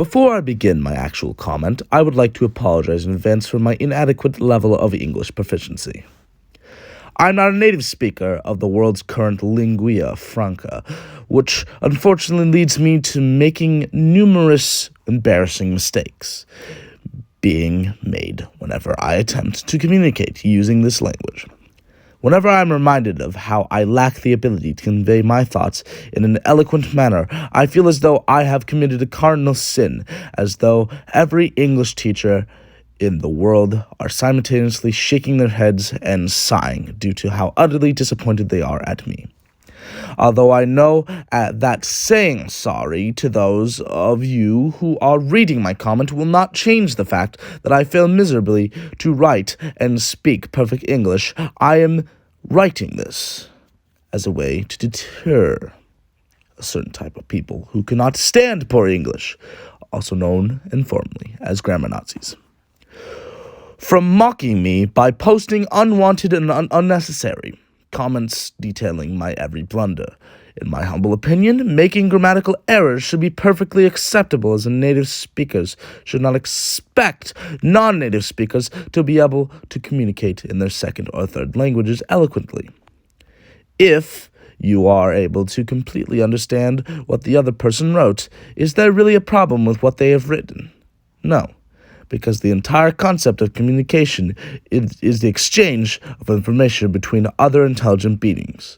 Before I begin my actual comment, I would like to apologize in advance for my inadequate level of English proficiency. I'm not a native speaker of the world's current lingua franca, which unfortunately leads me to making numerous embarrassing mistakes being made whenever I attempt to communicate using this language. Whenever I'm reminded of how I lack the ability to convey my thoughts in an eloquent manner, I feel as though I have committed a cardinal sin, as though every English teacher in the world are simultaneously shaking their heads and sighing due to how utterly disappointed they are at me. Although I know that saying sorry to those of you who are reading my comment will not change the fact that I fail miserably to write and speak perfect English, I am writing this as a way to deter a certain type of people who cannot stand poor English, also known informally as grammar Nazis, from mocking me by posting unwanted and unnecessary comments detailing my every blunder. In my humble opinion, making grammatical errors should be perfectly acceptable, as native speakers should not expect non-native speakers to be able to communicate in their second or third languages eloquently. If you are able to completely understand what the other person wrote, is there really a problem with what they have written? No, because the entire concept of communication is the exchange of information between other intelligent beings,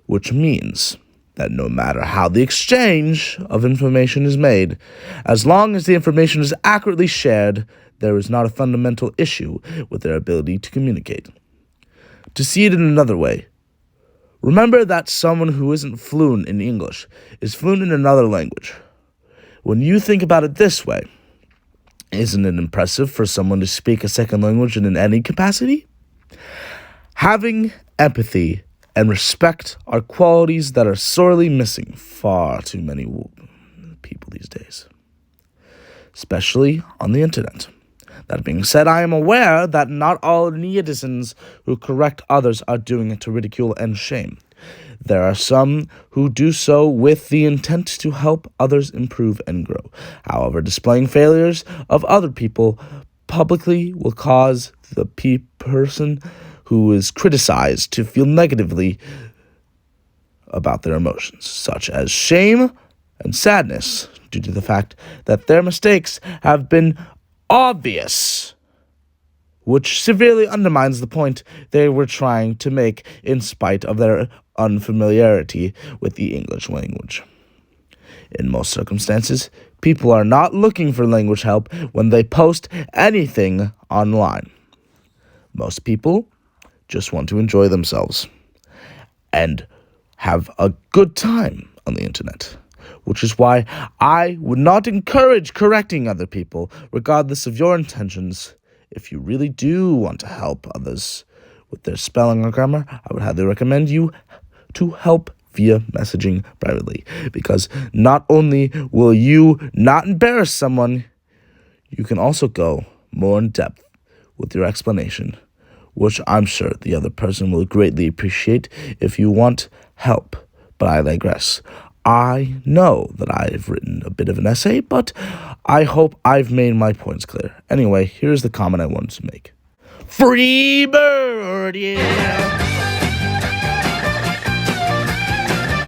which means that no matter how the exchange of information is made, as long as the information is accurately shared, there is not a fundamental issue with their ability to communicate. To see it in another way, remember that someone who isn't fluent in English is fluent in another language. When you think about it this way, isn't it impressive for someone to speak a second language in any capacity? Having empathy and respect are qualities that are sorely missing far too many people these days, especially on the internet. That being said, I am aware that not all netizens who correct others are doing it to ridicule and shame. There are some who do so with the intent to help others improve and grow. However, displaying failures of other people publicly will cause the person who is criticized to feel negatively about their emotions, such as shame and sadness, due to the fact that their mistakes have been obvious, which severely undermines the point they were trying to make in spite of their unfamiliarity with the English language. In most circumstances, people are not looking for language help when they post anything online. Most people just want to enjoy themselves and have a good time on the internet, which is why I would not encourage correcting other people, regardless of your intentions. If you really do want to help others with their spelling or grammar, I would highly recommend you to help via messaging privately, because not only will you not embarrass someone, you can also go more in depth with your explanation, which I'm sure the other person will greatly appreciate if you want help. But I digress. I know that I've written a bit of an essay, but I hope I've made my points clear. Anyway, here's the comment I wanted to make. Free bird, yeah.